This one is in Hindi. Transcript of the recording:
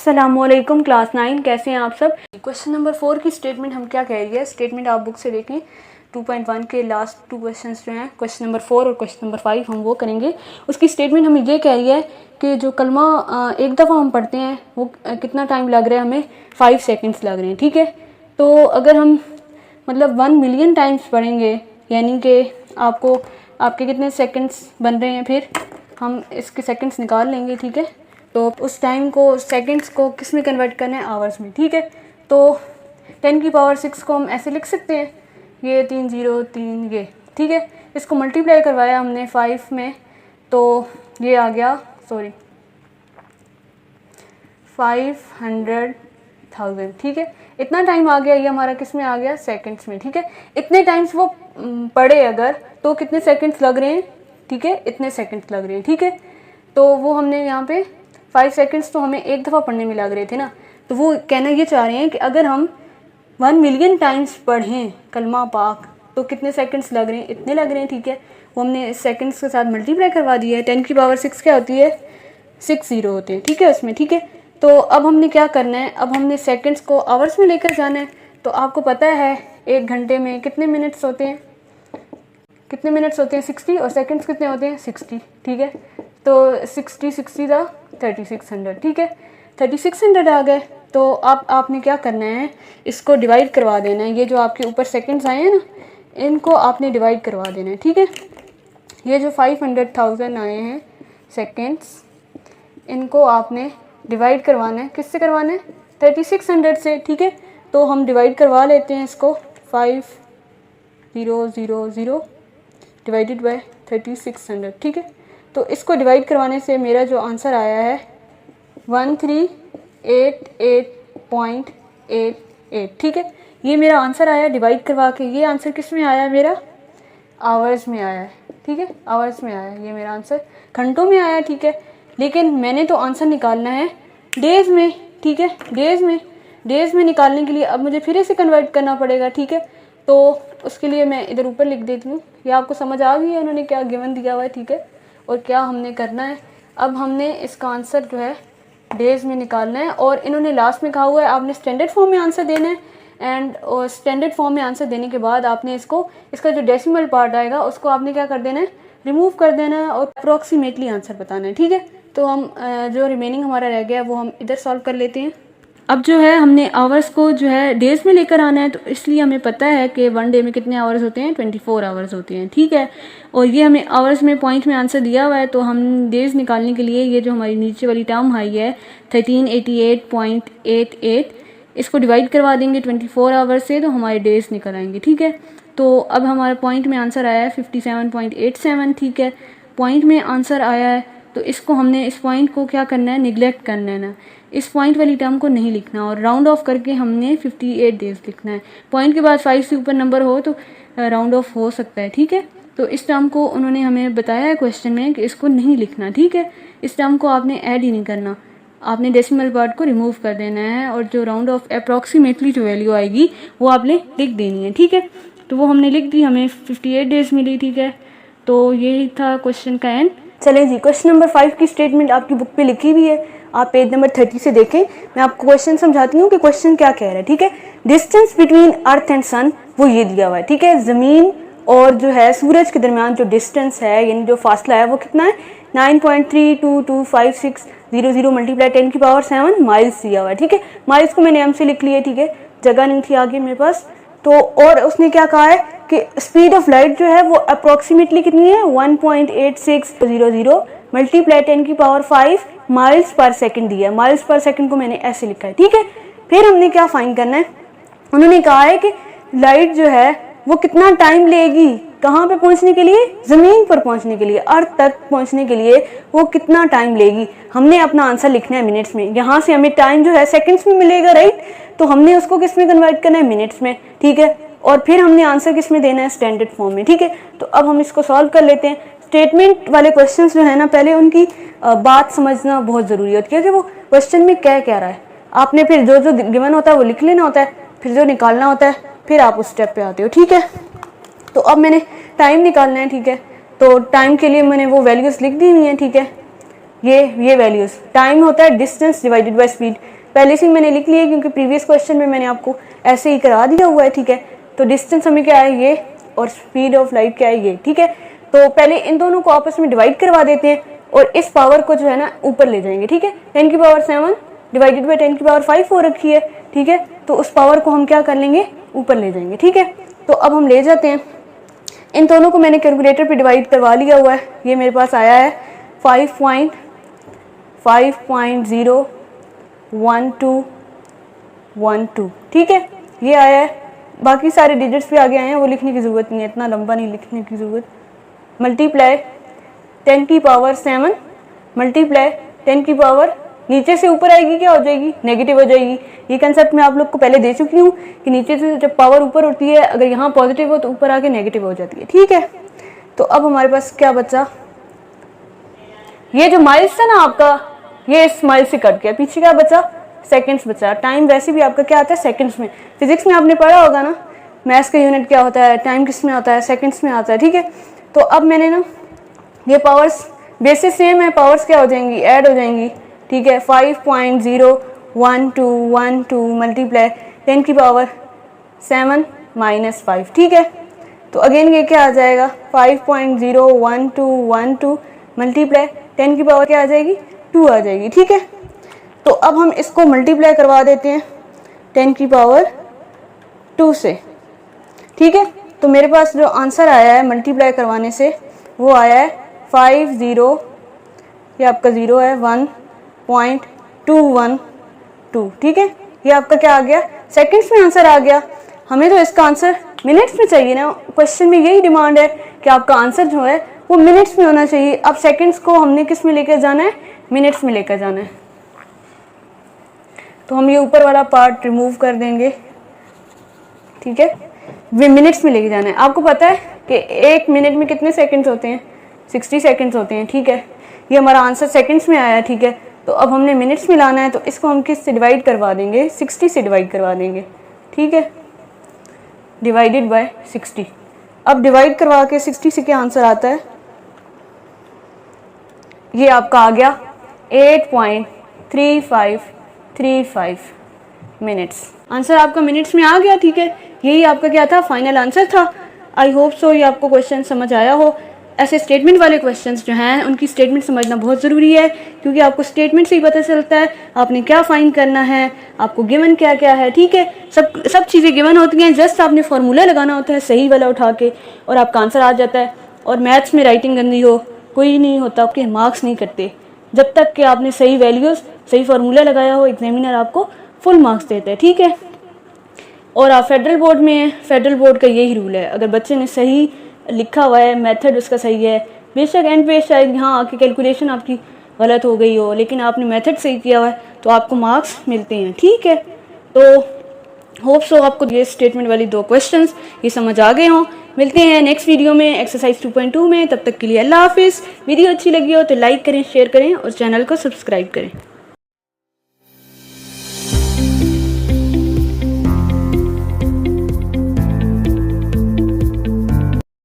अस्सलामुअलैकुम क्लास 9, कैसे हैं आप सब। क्वेश्चन नंबर 4 की स्टेटमेंट हम क्या कह रही है। स्टेटमेंट आप बुक से देखें, 2.1 के लास्ट 2 क्वेश्चंस जो हैं, क्वेश्चन नंबर 4 और क्वेश्चन नंबर 5 हम वो करेंगे। उसकी स्टेटमेंट हमें ये कह रही है कि जो कलमा एक दफ़ा हम पढ़ते हैं वो कितना टाइम लग रहा है, हमें 5 सेकेंड्स लग रहे हैं। ठीक है, तो अगर हम मतलब 1 मिलियन टाइम्स पढ़ेंगे यानी कि आपके कितने सेकेंड्स बन रहे हैं, फिर हम इसके सेकेंड्स निकाल लेंगे। ठीक है, तो उस टाइम को सेकंड्स को किस में कन्वर्ट करना है, आवर्स में। ठीक है, तो 10 की पावर 6 को हम ऐसे लिख सकते हैं, ये 303 ये। ठीक है, इसको मल्टीप्लाई करवाया हमने 5 में, तो ये आ गया 500,000। ठीक है, इतना टाइम आ गया, ये हमारा किस में आ गया, सेकंड्स में। ठीक है, इतने टाइम्स वो पढ़े अगर, तो कितने सेकंड्स लग रहे हैं। ठीक है, इतने सेकंड्स लग रहे हैं। ठीक है, तो वो हमने यहाँ पे 5 सेकेंड्स तो हमें एक दफ़ा पढ़ने में लग रहे थे ना, तो वो कहना ये चाह रहे हैं कि अगर हम 1 मिलियन टाइम्स पढ़ें कलमा पाक तो कितने सेकंड्स लग रहे हैं, इतने लग रहे हैं। ठीक है, वो हमने सेकंड्स के साथ मल्टीप्लाई करवा दिया है। 10 की पावर 6 क्या होती है, 6 ज़ीरो होते हैं। ठीक है उसमें। ठीक है, तो अब हमने क्या करना है, अब हमने सेकंड्स को आवर्स में लेकर जाना है। तो आपको पता है 1 घंटे में कितने मिनट्स होते हैं, 60, और सेकंड्स कितने होते हैं, 60। ठीक है, तो 60 था 3600। ठीक है, 3600 आ गए। तो आपने क्या करना है, इसको डिवाइड करवा देना है। ये जो आपके ऊपर सेकंड्स आए हैं ना, इनको आपने डिवाइड करवा देना है। ठीक है, ये जो 500,000 आए हैं सेकंड्स, इनको आपने डिवाइड करवाना है, किससे करवाना है, 3600 से। ठीक है, तो हम डिवाइड करवा लेते हैं इसको, 5000 डिवाइडेड बाय 3600। ठीक है, तो इसको डिवाइड करवाने से मेरा जो आंसर आया है 1388.88। ठीक है, ये मेरा आंसर आया डिवाइड करवा के। ये आंसर किस में आया, मेरा आवर्स में आया है। ठीक है, आवर्स में आया, ये मेरा आंसर घंटों में आया। ठीक है, लेकिन मैंने तो आंसर निकालना है डेज़ में। ठीक है, डेज़ में निकालने के लिए अब मुझे फिर इसे कन्वर्ट करना पड़ेगा। ठीक है, तो उसके लिए मैं इधर ऊपर लिख देती हूँ। ये आपको समझ आ गई है उन्होंने क्या गिवन दिया हुआ है। ठीक है, और क्या हमने करना है, अब हमने इसका आंसर जो है डेज़ में निकालना है। और इन्होंने लास्ट में कहा हुआ है आपने स्टैंडर्ड फॉर्म में आंसर देना है। एंड स्टैंडर्ड फॉर्म में आंसर देने के बाद आपने इसका जो डेसिमल पार्ट आएगा उसको आपने क्या कर देना है, रिमूव कर देना है और अप्रॉक्सीमेटली आंसर बताना है। ठीक है, तो हम जो रिमेनिंग हमारा रह गया वो हम इधर सॉल्व कर लेते हैं। अब जो है हमने आवर्स को जो है डेज़ में लेकर आना है, तो इसलिए हमें पता है कि 1 डे में कितने आवर्स होते हैं, 24 आवर्स होते हैं। ठीक है, और ये हमें आवर्स में पॉइंट में आंसर दिया हुआ है, तो हम डेज़ निकालने के लिए ये जो हमारी नीचे वाली टर्म आई है 1388.88, इसको डिवाइड करवा देंगे 24 आवर्स से, तो हमारे डेज़ निकल आएंगे। ठीक है, तो अब हमारे पॉइंट में आंसर आया है 57.87। ठीक है, पॉइंट में आंसर आया है, तो इसको हमने इस पॉइंट को क्या करना है, निगलेक्ट करना है ना, इस पॉइंट वाली टर्म को नहीं लिखना और राउंड ऑफ करके हमने 58 डेज लिखना है। पॉइंट के बाद 5 से ऊपर नंबर हो तो राउंड ऑफ हो सकता है। ठीक है, तो इस टर्म को उन्होंने हमें बताया है क्वेश्चन में कि इसको नहीं लिखना। ठीक है, इस टर्म को आपने ऐड ही नहीं करना, आपने डेसिमल पार्ट को रिमूव कर देना है और जो राउंड ऑफ अप्रॉक्सीमेटली जो वैल्यू आएगी वो आपने लिख देनी है। ठीक है, तो वो हमने लिख दी, हमें 58 डेज मिली। ठीक है, तो यही था क्वेश्चन का एंड। चलें जी, क्वेश्चन नंबर 5 की स्टेटमेंट आपकी बुक पे लिखी हुई है, आप पेज नंबर 30 से देखें। मैं आपको क्वेश्चन समझाती हूँ कि क्वेश्चन क्या कह रहा है। ठीक है, डिस्टेंस बिटवीन अर्थ एंड सन वो ये दिया हुआ है। ठीक है, ज़मीन और जो है सूरज के दरमियान जो डिस्टेंस है यानी जो फासला है वो कितना है, 9.3225600 मल्टीप्लाई 10 की पावर 7 माइल्स दिया हुआ है। ठीक है, माइल्स को मैंने एम से लिख लिया। ठीक है, जगह नहीं थी आगे मेरे पास, तो और उसने क्या कहा है कि स्पीड ऑफ लाइट जो है वो अप्रॉक्सीमेटली कितनी है, 1.8600 मल्टीप्लाई 10 की पावर 5 माइल्स पर सेकंड दिया है। माइल्स पर सेकंड को मैंने ऐसे लिखा है। ठीक है, फिर हमने क्या फाइंड करना है, उन्होंने कहा है कि लाइट जो है वो कितना टाइम लेगी कहाँ पे पहुंचने के लिए, ज़मीन पर पहुंचने के लिए, अर्थ तक पहुंचने के लिए वो कितना टाइम लेगी। हमने अपना आंसर लिखना है मिनट्स में, यहाँ से हमें टाइम जो है सेकंड्स में मिलेगा, राइट, तो हमने उसको किस में कन्वर्ट करना है, मिनट्स में। ठीक है, और फिर हमने आंसर किस में देना है, स्टैंडर्ड फॉर्म में। ठीक है, तो अब हम इसको सॉल्व कर लेते हैं। स्टेटमेंट वाले क्वेश्चंस जो है ना, पहले उनकी बात समझना बहुत ज़रूरी होती है कि वो क्वेश्चन में क्या कह रहा है। आपने फिर जो जो गिवन होता है वो लिख लेना होता है, फिर जो निकालना होता है फिर आप उस स्टेप पे आते हो। ठीक है, तो अब मैंने टाइम निकालना है। ठीक है, तो टाइम के लिए मैंने वो वैल्यूज़ लिख दी हुई हैं। ठीक है, ये वैल्यूज़, टाइम होता है डिस्टेंस डिवाइडेड बाय स्पीड। पहले से ही मैंने लिख लिया क्योंकि प्रीवियस क्वेश्चन में मैंने आपको ऐसे ही करा दिया हुआ है, ठीक है। तो डिस्टेंस हमें क्या है ये, और स्पीड ऑफ लाइट क्या है ये, ठीक है। तो पहले इन दोनों को आपस में डिवाइड करवा देते हैं और इस पावर को जो है ना ऊपर ले जाएंगे, ठीक है। 10 की पावर 7 डिवाइडेड बाई 10 की पावर 5 हो रखी है, ठीक है। तो उस पावर को हम क्या कर लेंगे, ऊपर ले जाएंगे, ठीक है। तो अब हम ले जाते हैं, इन दोनों को मैंने कैलकुलेटर पे डिवाइड करवा लिया हुआ है। ये मेरे पास आया है 5.5.01212, ठीक है। ये आया है, बाकी सारे डिजिट्स भी आगे आए हैं, वो लिखने की ज़रूरत नहीं है, इतना लंबा नहीं लिखने की ज़रूरत। मल्टीप्लाई 10 की पावर 7 मल्टीप्लाई 10 की पावर, नीचे से ऊपर आएगी क्या हो जाएगी, नेगेटिव हो जाएगी। ये कंसेप्ट मैं आप लोग को पहले दे चुकी हूँ कि नीचे से जब पावर ऊपर होती है, अगर यहाँ पॉजिटिव हो तो ऊपर आके नेगेटिव हो जाती है, ठीक है। तो अब हमारे पास क्या बचा, ये जो माइल्स था ना आपका, ये इस माइल से कट गया, पीछे क्या बचा, सेकंड्स बचा। टाइम वैसे भी आपका क्या आता है, सेकंड्स में। फिजिक्स में आपने पढ़ा होगा ना, मैथ्स का यूनिट क्या होता है, टाइम किस में आता है, सेकंड्स में आता है, ठीक है। तो अब मैंने ना ये पावर्स बेसिस सेम है, पावर्स क्या हो जाएंगी, ऐड हो जाएंगी, ठीक है। 5.01212 मल्टीप्लाई 10 की पावर 7 माइनस 5, ठीक है। तो अगेन ये क्या आ जाएगा, 5.01212 मल्टीप्लाई 10 की पावर क्या आ जाएगी, 2 आ जाएगी, ठीक है। तो अब हम इसको मल्टीप्लाई करवा देते हैं 10 की पावर 2 से, ठीक है। तो मेरे पास जो आंसर आया है मल्टीप्लाई करवाने से वो आया है 50, ये आपका 0 है, 1.212, ठीक है। ये आपका क्या आ गया, सेकंड्स में आंसर आ गया। हमें तो इसका आंसर मिनट्स में चाहिए ना, क्वेश्चन में यही डिमांड है कि आपका आंसर जो है वो मिनट्स में होना चाहिए। अब सेकंड्स को हमने किस में लेकर जाना है, मिनट्स में लेकर जाना है। तो हम ये ऊपर वाला पार्ट रिमूव कर देंगे, ठीक है। वे मिनट्स में लेके जाना है। आपको पता है कि 1 मिनट में कितने सेकंड्स होते हैं, 60 सेकंड्स होते हैं, ठीक है। ये हमारा आंसर सेकंड्स में आया, ठीक है। तो अब हमने मिनट्स में लाना है, तो इसको हम किस से डिवाइड करवा देंगे, 60 से डिवाइड करवा देंगे, ठीक है। Divided by 60। अब डिवाइड करवा के 60 से क्या आंसर आता है, ये आपका आ गया 8.3535 मिनट्स। आंसर आपका मिनट्स में आ गया, ठीक है। यही आपका क्या था, फाइनल आंसर था। आई होप सो ये आपको क्वेश्चन समझ आया हो। ऐसे स्टेटमेंट वाले क्वेश्चंस जो हैं उनकी स्टेटमेंट समझना बहुत ज़रूरी है, क्योंकि आपको स्टेटमेंट से ही पता चलता है आपने क्या फाइंड करना है, आपको गिवन क्या क्या है, ठीक है। सब चीज़ें गिवन होती हैं, जस्ट आपने फार्मूला लगाना होता है सही वाला उठा के और आपका आंसर आ जाता है। और मैथ्स में राइटिंग गंदी हो, कोई नहीं होता, आपके मार्क्स नहीं कटते जब तक कि आपने सही वैल्यूज़, सही फार्मूला लगाया हो। एग्जामिनर आपको फुल मार्क्स देता है, ठीक है। और आप फेडरल बोर्ड में हैं, फेडरल बोर्ड का यही रूल है, अगर बच्चे ने सही लिखा हुआ है, मेथड उसका सही है, बेशक एंड पे शायद यहाँ आके कैलकुलेशन आपकी गलत हो गई हो, लेकिन आपने मेथड सही किया हुआ है तो आपको मार्क्स मिलते हैं, ठीक है। तो होप सो आपको ये स्टेटमेंट वाली 2 क्वेश्चंस ये समझ आ गए हों। मिलते हैं नेक्स्ट वीडियो में एक्सरसाइज 2.2 में, तब तक के लिए अल्लाह हाफिज़। वीडियो अच्छी लगी हो तो लाइक करें, शेयर करें और चैनल को सब्सक्राइब करें।